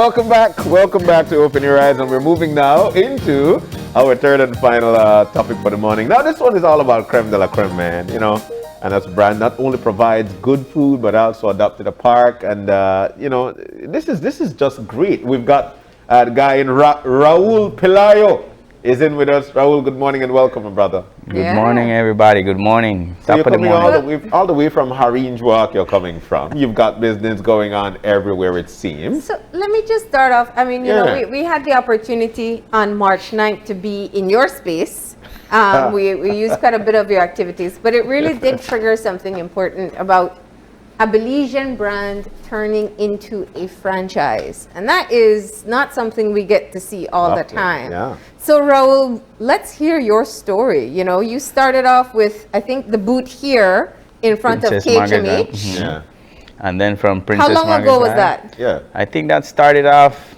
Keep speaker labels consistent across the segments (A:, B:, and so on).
A: Welcome back to Open Your Eyes, and we're moving now into our third and final topic for the morning. Now, this one is all about creme de la creme, man. You know, and that's brand not only provides good food but also adapted a park, and you know, this is just great. We've got a guy in Raul Pelayo is in with us. Raul, good morning and welcome, my brother.
B: Good morning, everybody. Good morning.
A: So you're coming all the way from Harinjwak. You're coming from. You've got business going on everywhere, it seems.
C: So let me just start off. I mean, you know, we had the opportunity on March 9th to be in your space. We used quite a bit of your activities, but it really did trigger something important about a Belizean brand turning into a franchise. And that is not something we get to see all the time.
A: Yeah.
C: So Raul, let's hear your story. You know, you started off with, I think, the booth here in front of KHMH.
B: Mm-hmm.
A: Yeah.
B: And then from Princess
C: How long
B: Margaret
C: ago was
B: Drive,
C: that?
A: Yeah.
B: I think that started off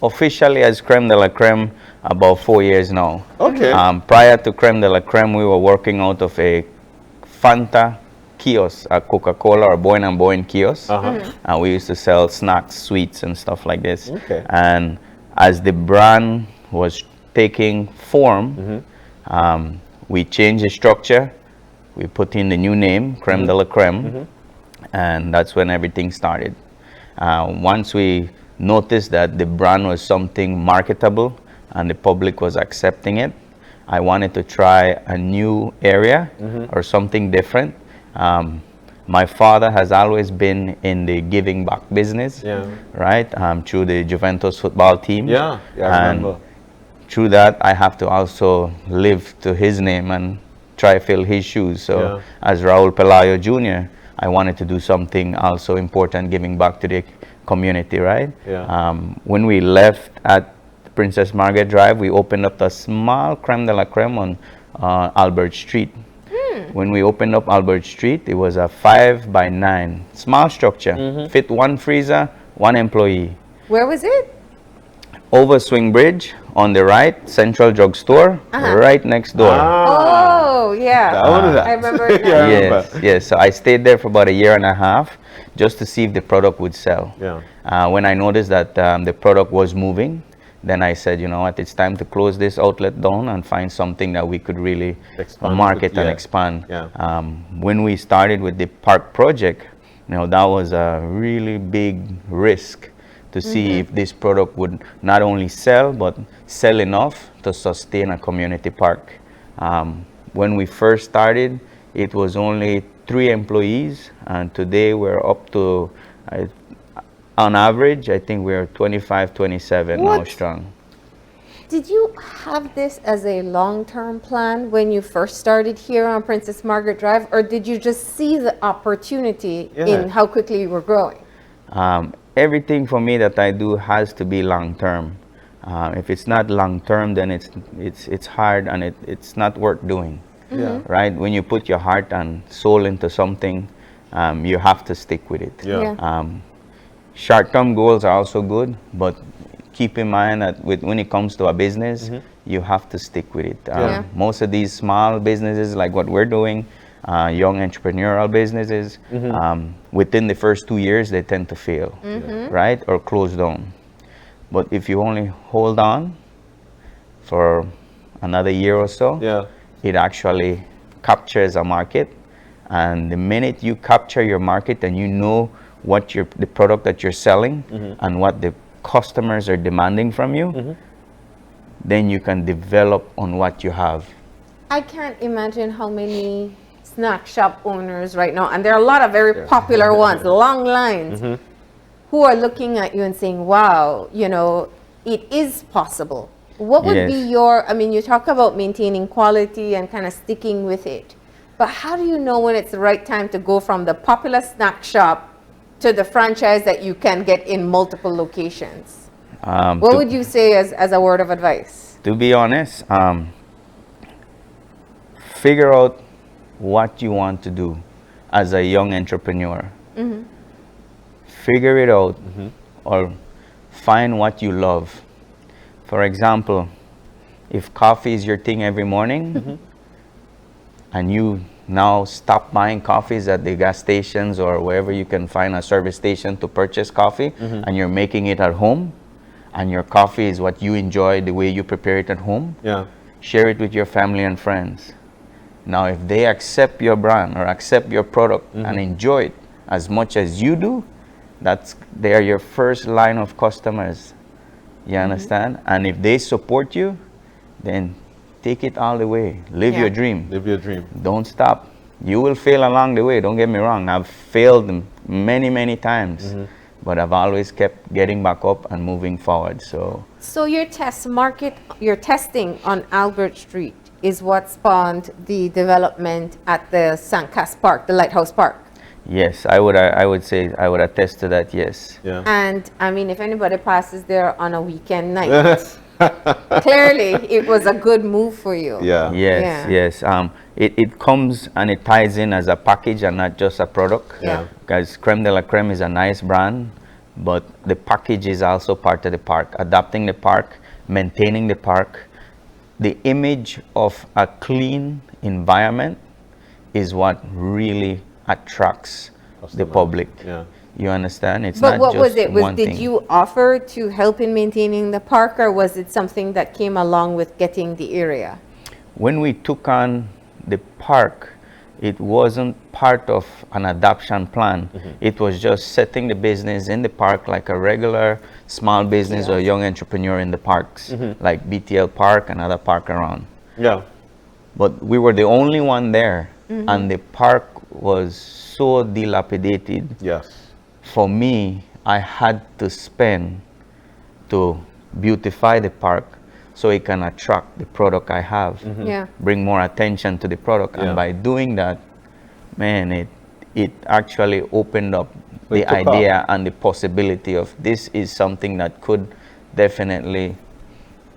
B: officially as Crème de la Crème about 4 years now.
A: Okay.
B: Prior to Crème de la Crème, we were working out of a Fanta kiosk, a Coca-Cola or Boyne and Boyne kiosk. And we used to sell snacks, sweets, and stuff like this.
A: Okay.
B: And as the brand was taking form, we changed the structure. We put in the new name, Crème de la Crème, and that's when everything started. Once we noticed that the brand was something marketable and the public was accepting it, I wanted to try a new area or something different. My father has always been in the giving back business, right? Through the Juventus football team.
A: Yeah, I remember.
B: Through that, I have to also live to his name and try fill his shoes. So as Raul Pelayo Jr., I wanted to do something also important, giving back to the community, right?
A: Yeah.
B: When we left at Princess Margaret Drive, we opened up a small Crème de la Crème on Albert Street. When we opened up Albert Street, it was a 5x9, small structure, fit one freezer, one employee.
C: Where was it?
B: Over Swing Bridge, on the right, Central Drug Store, right next door.
C: Oh, yeah. I remember it now.
B: Yes. So I stayed there for about a year and a half just to see if the product would sell.
A: Yeah.
B: When I noticed that the product was moving, then I said, you know what, it's time to close this outlet down and find something that we could really market and expand.
A: Yeah.
B: When we started with the park project, you know, that was a really big risk to see if this product would not only sell, but sell enough to sustain a community park. When we first started, it was only 3 employees, and today we're up to, on average, I think we're 25, 27 now strong.
C: Did you have this as a long-term plan when you first started here on Princess Margaret Drive, or did you just see the opportunity in how quickly you were growing?
B: Everything for me that I do has to be long-term. If it's not long-term, then it's hard and it's not worth doing. Right? When you put your heart and soul into something, you have to stick with it. Short-term goals are also good, but keep in mind that when it comes to a business, you have to stick with it. Most of these small businesses, like what we're doing, young entrepreneurial businesses, within the first 2 years, they tend to fail, right? Or close down. But if you only hold on for another year or so, it actually captures a market. And the minute you capture your market and you know what the product that you're selling and what the customers are demanding from you, then you can develop on what you have.
C: I can't imagine how many snack shop owners right now, and there are a lot of very popular ones, long lines, who are looking at you and saying, wow, you know, it is possible. What would be your, I mean, you talk about maintaining quality and kind of sticking with it, but how do you know when it's the right time to go from the popular snack shop to the franchise that you can get in multiple locations? What would you say as a word of advice?
B: To be honest, figure out what you want to do as a young entrepreneur. Figure it out or find what you love. For example, if coffee is your thing every morning and you now stop buying coffees at the gas stations or wherever you can find a service station to purchase coffee, and you're making it at home, and your coffee is what you enjoy the way you prepare it at home.
A: Yeah.
B: Share it with your family and friends. Now, if they accept your brand or accept your product and enjoy it as much as you do, they are your first line of customers. You understand? And if they support you, then take it all the way. Live your dream.
A: Live your dream.
B: Don't stop. You will fail along the way. Don't get me wrong. I've failed many, many times, but I've always kept getting back up and moving forward. So
C: your testing on Albert Street is what spawned the development at the Sandcast Park, the Lighthouse Park.
B: yes, I would say I would attest to that. Yes.
A: Yeah.
C: And I mean, if anybody passes there on a weekend night, clearly it was a good move for you.
A: Yeah.
B: Yes,
C: Yeah.
B: yes. It comes and it ties in as a package and not just a product.
C: Yeah.
B: Because Crème de la Crème is a nice brand, but the package is also part of the park. Adapting the park, maintaining the park. The image of a clean environment is what really attracts the
A: Customer.
B: public.
A: Yeah.
B: You understand? It's
C: But
B: not
C: what
B: just
C: was it?
B: one
C: Did
B: thing.
C: you offer to help in maintaining the park, or was it something that came along with getting the area?
B: When we took on the park, it wasn't part of an adoption plan. It was just setting the business in the park like a regular small business or young entrepreneur in the parks, like BTL Park and other park around.
A: Yeah.
B: But we were the only one there, and the park was so dilapidated.
A: Yes.
B: For me, I had to spend to beautify the park so it can attract the product I have,
C: Yeah.
B: bring more attention to the product.
A: Yeah.
B: And by doing that, man, it actually opened up
A: So it
B: the
A: took
B: idea and the possibility of this is something that could definitely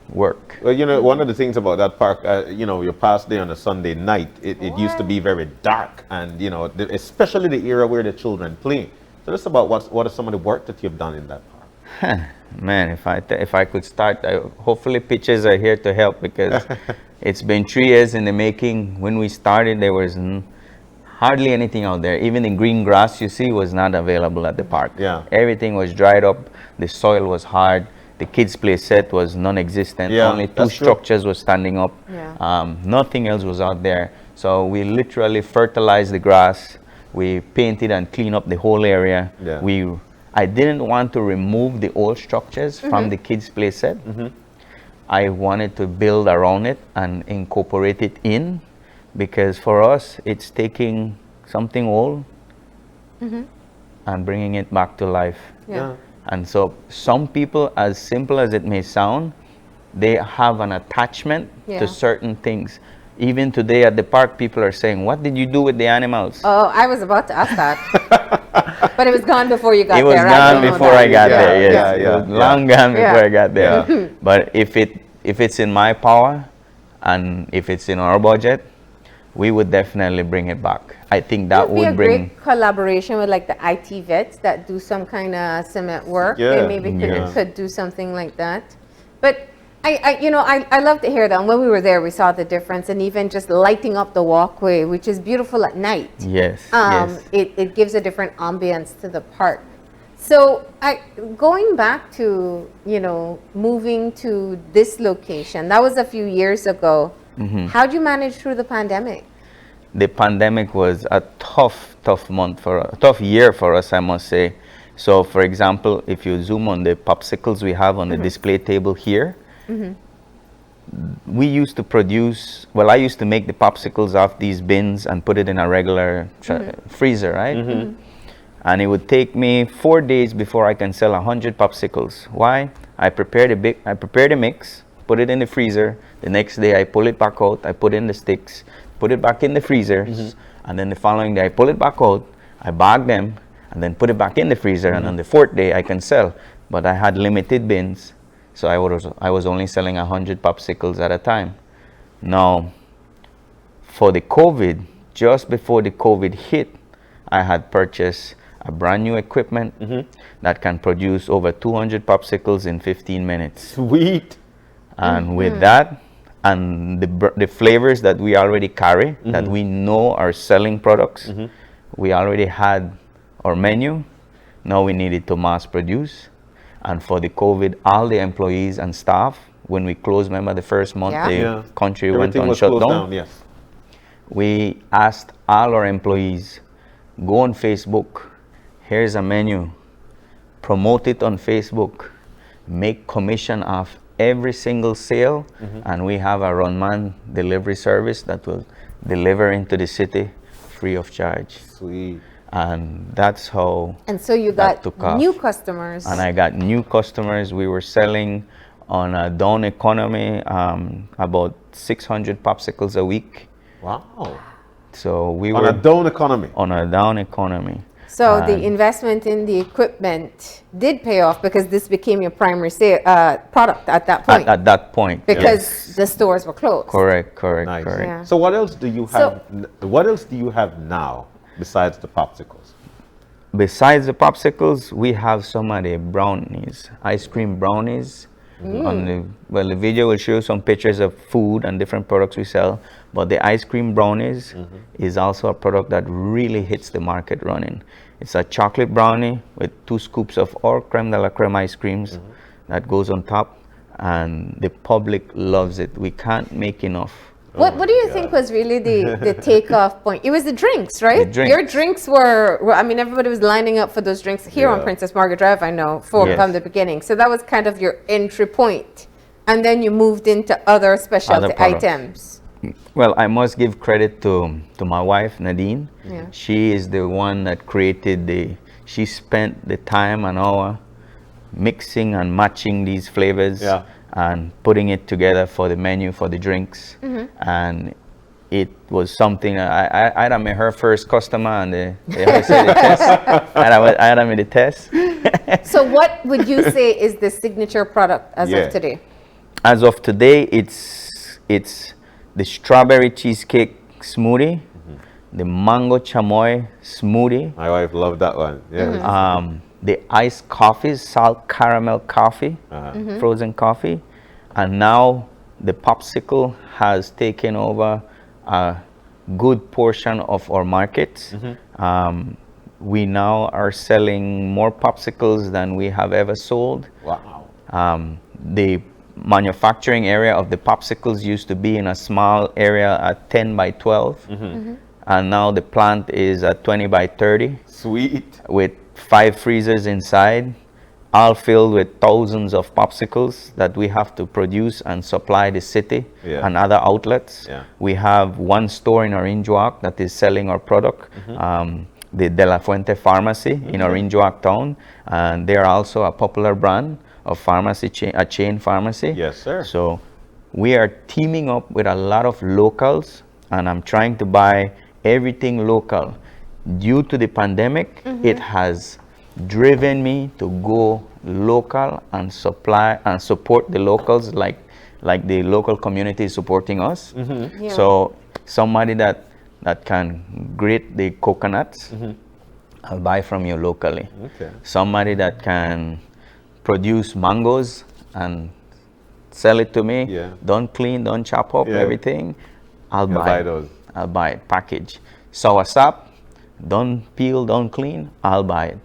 B: work.
A: Well, you know, one of the things about that park, you know, you pass there on a Sunday night, it used to be very dark, and, you know, especially the area where the children play. So just about what are some of the work that you've done in that park?
B: Man, if I could start, hopefully pitches are here to help, because it's been 3 years in the making. When we started, there was hardly anything out there. Even the green grass you see was not available at the park.
A: Yeah.
B: Everything was dried up. The soil was hard. The kids' play set was non-existent.
A: Yeah,
B: Only 2
A: that's true.
B: structures were standing up.
C: Yeah.
B: Nothing else was out there. So we literally fertilized the grass. We painted and cleaned up the whole area.
A: Yeah.
B: I didn't want to remove the old structures from the kids' play set. I wanted to build around it and incorporate it in, because for us, it's taking something old and bringing it back to life.
C: Yeah.
B: And so some people, as simple as it may sound, they have an attachment
C: Yeah.
B: to certain things. Even today at the park, people are saying, "What did you do with the animals?"
C: Oh, I was about to ask that. But it was gone before you got
B: It was
C: there.
B: gone before I got
A: Yeah,
B: there. Yes,
A: yeah,
B: it
A: yeah,
B: was
A: yeah.
B: long gone before
C: Yeah.
B: I got there.
A: Yeah.
B: But if it's in my power, and if it's in our budget, we would definitely bring it back. I think that
C: Would be a
B: would bring.
C: great collaboration with like the IT vets that do some kind of cement work.
A: Yeah.
C: They maybe
B: Yes.
C: could do something like that. But I love to hear that. And when we were there, we saw the difference, and even just lighting up the walkway, which is beautiful at night.
B: Yes. Yes.
C: It gives a different ambience to the park. So going back to, moving to this location, that was a few years ago. How'd you manage through the pandemic?
B: The pandemic was a tough year for us, I must say. So, for example, if you zoom on the popsicles we have on the display table here, we used to produce, I used to make the popsicles off these bins and put it in a regular freezer, right? And it would take me 4 days before I can sell 100 popsicles. Why? I prepare the mix, put it in the freezer. The next day I pull it back out, I put in the sticks, put it back in the freezers, and then the following day I pull it back out, I bag them, and then put it back in the freezer, and on the 4th day I can sell. But I had limited bins, so I was only selling 100 popsicles at a time. Now, for the COVID, just before the COVID hit, I had purchased a brand new equipment that can produce over 200 popsicles in 15 minutes.
A: Sweet.
B: And with that, and the flavors that we already carry, that we know are selling products, we already had our menu. Now we needed to mass produce. And for the COVID, all the employees and staff, when we closed, remember the first month, the country
A: Everything
B: went on
A: was closed
B: shutdown.
A: down, yes.
B: We asked all our employees, go on Facebook, here's a menu, promote it on Facebook, make commission off every single sale, and we have a run-man delivery service that will deliver into the city free of charge.
A: Sweet.
B: And that's how.
C: And so you
B: that
C: got
B: took off.
C: new customers.
B: And I got new customers. We were selling on a down economy about 600 popsicles a week.
A: Wow.
B: So we
A: On
B: were
A: a down economy.
B: on a down economy.
C: So the investment in the equipment did pay off because this became your primary product at that point.
B: At that point.
C: Because the stores were closed.
B: Correct.
A: Nice.
B: Correct.
C: Yeah.
A: So what else do you have? What else do you have now besides the popsicles?
B: Besides the popsicles, we have some of the brownies, ice cream brownies. The video will show some pictures of food and different products we sell, but the ice cream brownies is also a product that really hits the market running. It's a chocolate brownie with 2 scoops of our crème de la crème ice creams that goes on top, and the public loves it. We can't make enough.
C: What do you think was really the takeoff point? It was the drinks, right?
B: The drinks.
C: Your drinks were, I mean, everybody was lining up for those drinks here on Princess Margaret Drive, I know, from the beginning. So that was kind of your entry point. And then you moved into other specialty items.
B: Well, I must give credit to my wife, Nadine.
C: Yeah.
B: She is the one that created she spent the time and hour mixing and matching these flavors. And putting it together for the menu, for the drinks. And it was something, I had made her first customer, and they always say the test. I had made the test.
C: So what would you say is the signature product as of today?
B: As of today, it's the strawberry cheesecake smoothie, the mango chamoy smoothie.
A: My wife loved that one. Yeah.
B: The iced coffees, salt caramel coffee, frozen coffee, and now the popsicle has taken over a good portion of our markets. We now are selling more popsicles than we have ever sold.
A: Wow.
B: The manufacturing area of the popsicles used to be in a small area at 10 by 12, and now the plant is at 20 by 30.
A: Sweet.
B: With 5 freezers inside, all filled with thousands of popsicles that we have to produce and supply the city and other outlets. We have one store in Orange Walk that is selling our product, the De La Fuente Pharmacy in Orange Walk town, and they are also a popular brand of pharmacy, a chain pharmacy.
A: Yes, sir.
B: So we are teaming up with a lot of locals, and I'm trying to buy everything local. Due to the pandemic, it has driven me to go local and supply and support the locals, like the local community is supporting us. So somebody that can grate the coconuts, I'll buy from you locally. Somebody that can produce mangoes and sell it to me, don't clean, don't chop up everything, I'll buy those. I'll buy it, package. Soursop, don't peel, don't clean, I'll buy it.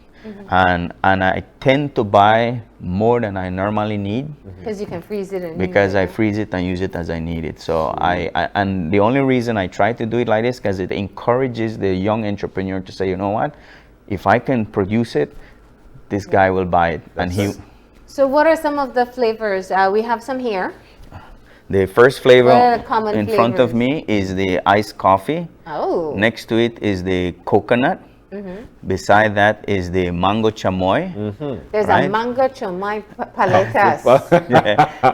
B: And I tend to buy more than I normally need,
C: because you can freeze it
B: because I freeze it and use it as I need it. So and the only reason I try to do it like this, because it encourages the young entrepreneur to say, you know what, if I can produce it, this guy will buy it.
C: So what are some of the flavors? We have some here.
B: The first flavor
C: in
B: front of me is the iced coffee.
C: Oh.
B: Next to it is the coconut. Beside that is the mango chamoy.
C: There's a mango chamoy paletas.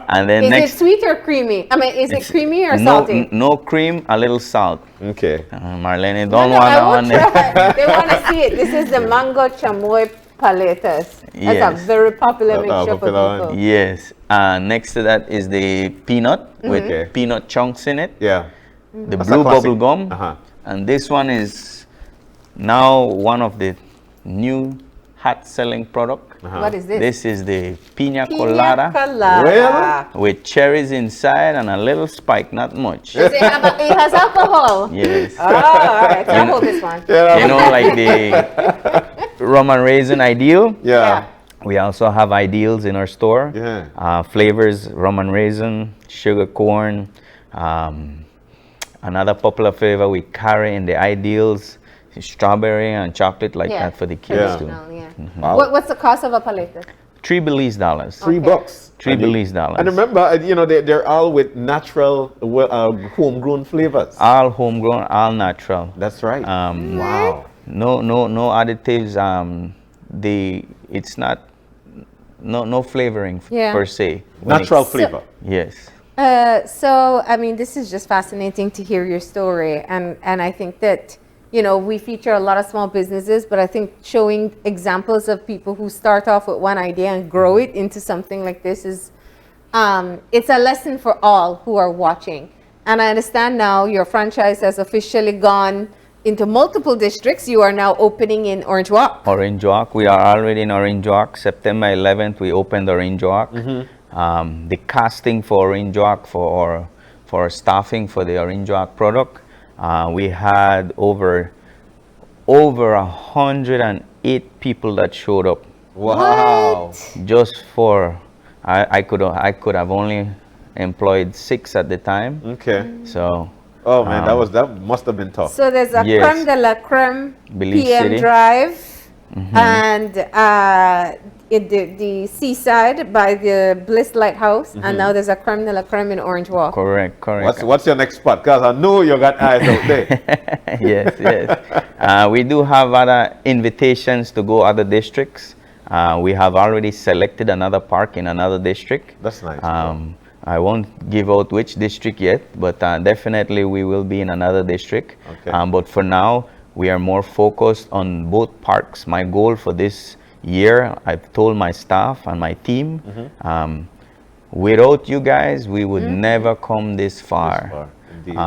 B: And then
C: is it sweet or creamy? I mean, is it creamy or salty?
B: No cream, a little salt.
A: Okay.
B: Marlene, don't want to.
C: They want to see it. This is the mango chamoy paletas. That's a very popular mixture for people.
B: Yes. Next to that is the peanut with peanut chunks in it.
A: Yeah.
B: The blue bubble gum. And this one is now one of the new hot-selling product.
C: What is this?
B: This is the Pina
C: Pina
B: Colada
C: Colada.
B: with cherries inside and a little spike, not much.
C: Does it has alcohol?
B: Yes.
C: Oh, all right. So I'll hold this one.
B: You know, like the rum and raisin ideal.
A: Yeah.
B: We also have ideals in our store.
A: Yeah.
B: Flavors, rum and raisin, sugar corn. Another popular flavor we carry in the ideals is strawberry and chocolate, like that for the kids
A: Yeah.
B: too.
C: Yeah.
A: Wow.
C: What's the cost of a paleta?
B: $3 Belize.
A: $3.
B: $3 Belize.
A: And remember, you know, they're all with natural, homegrown flavors.
B: All homegrown, all natural.
A: That's right.
B: Wow. No additives. It's not no flavoring per se.
A: Natural flavor.
B: Yes.
C: So, I mean, this is just fascinating to hear your story. And I think that, you know, we feature a lot of small businesses, but I think showing examples of people who start off with one idea and grow it into something like this is, it's a lesson for all who are watching. And I understand now your franchise has officially gone into multiple districts. You are now opening in Orange Walk.
B: Orange Walk. We are already in Orange Walk. September 11th, we opened Orange Walk. The casting for Orange Walk for staffing for the Orange Walk product, we had over 108 people that showed up.
A: Wow.
B: Just for I could have only employed 6 at the time.
A: Okay.
B: So.
A: Oh man, that must have been tough.
C: So there's a
B: Yes.
C: Crème de la Crème
B: Belize
C: PM
B: City.
C: Drive and in the seaside by the Bliss Lighthouse, and now there's a Crème de la Crème in Orange Walk.
B: Correct.
A: What's your next spot? Because I know you got eyes out there.
B: Yes. We do have other invitations to go other districts. We have already selected another park in another district.
A: That's nice.
B: I won't give out which district yet, but definitely we will be in another district.
A: Okay.
B: But for now, we are more focused on both parks. My goal for this year, I've told my staff and my team, without you guys, we would never come this far.
A: Indeed.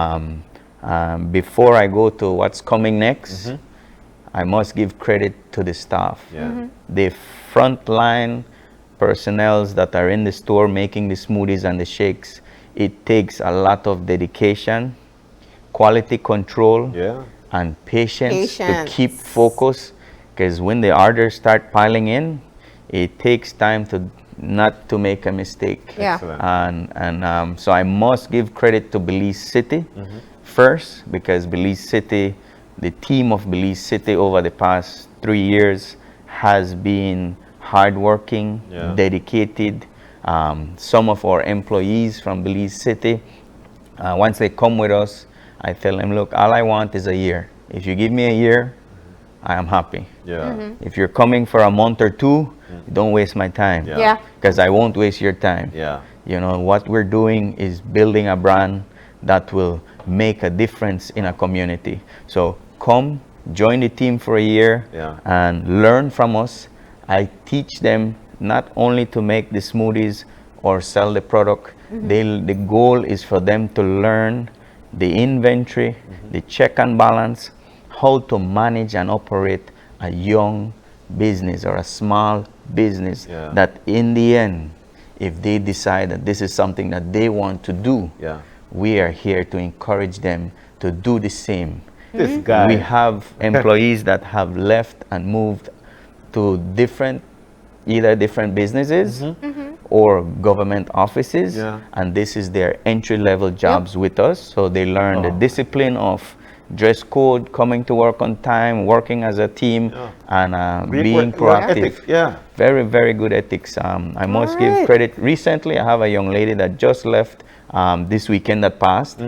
B: Before I go to what's coming next, I must give credit to the staff.
A: Yeah.
B: The frontline personnel that are in the store making the smoothies and the shakes. It takes a lot of dedication, quality control, and patience to keep focus, because when the orders start piling in, it takes time to not to make a mistake. And so I must give credit to Belize City first, because Belize City, the team of Belize City over the past 3 years has been hardworking, dedicated. Some of our employees from Belize City, once they come with us, I tell them, look, all I want is a year. If you give me a year, I am happy. If you're coming for a month or 2, don't waste my time. Because I won't waste your time. You know, what we're doing is building a brand that will make a difference in a community. So come, join the team for a year and learn from us. I teach them not only to make the smoothies or sell the product. The goal is for them to learn the inventory, the check and balance, how to manage and operate a young business or a small business that in the end, if they decide that this is something that they want to do, we are here to encourage them to do the same.
A: This guy.
B: We have employees that have left and moved to either different businesses or government offices, and this is their entry-level jobs with us. So they learn the discipline of dress code, coming to work on time, working as a team, and being proactive. Very, very good ethics. I must give credit. Recently, I have a young lady that just left this weekend that passed,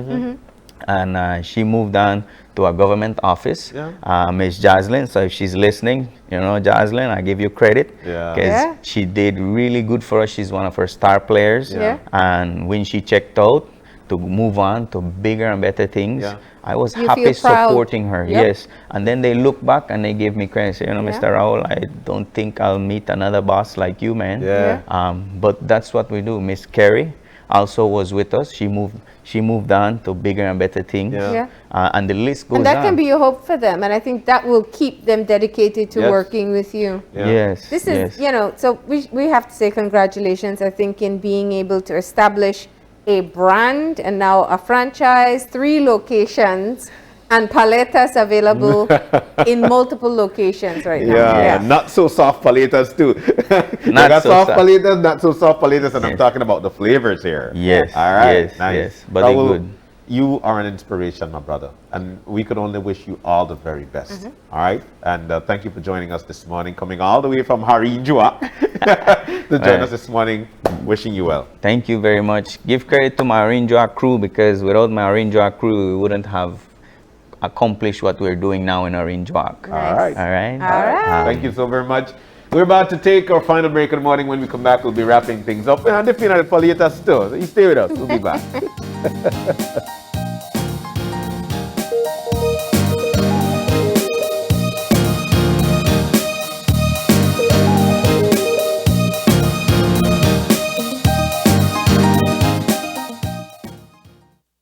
B: and she moved on to a government office, Ms. Jaslyn. So if she's listening, you know, Jaslyn, I give you credit, because she did really good for us. She's one of our star players, and when she checked out to move on to bigger and better things, I was happy supporting her. Yes, and then they look back and they give me credit. Say, you know, Mr. Raul, I don't think I'll meet another boss like you, man. But that's what we do. Miss Kerry, also was with us. She moved on to bigger and better things.
C: Yeah.
B: And the list goes
C: And that
B: on.
C: can be a hope for them. And I think that will keep them dedicated to
A: Yes.
C: working with you.
A: Yeah.
B: Yes.
C: This is,
B: yes.
C: so we have to say congratulations, I think, in being able to establish a brand and now a franchise, 3 locations, and paletas available in multiple locations right now.
A: Yeah, not so soft paletas too.
B: Not
A: Got
B: so
A: soft
B: soft.
A: paletas, not so soft paletas, and I'm
B: Yes.
A: talking about the flavors here.
B: Yes,
A: All right.
B: yes,
A: Nice.
B: yes, but they're
A: Raul,
B: good.
A: You are an inspiration, my brother, and we could only wish you all the very best. All right, and thank you for joining us this morning, coming all the way from Harinjua to join us this morning. Wishing you well.
B: Thank you very much. Give credit to my Arinjoa crew, because without my Arinjoa crew, we wouldn't have accomplished what we're doing now in Arinjoa.
A: All right.
B: All right.
C: All right.
A: Thank you so very much. We're about to take our final break in the morning. When we come back, we'll be wrapping things up. And the Pina Colada still. You stay with us. We'll be back.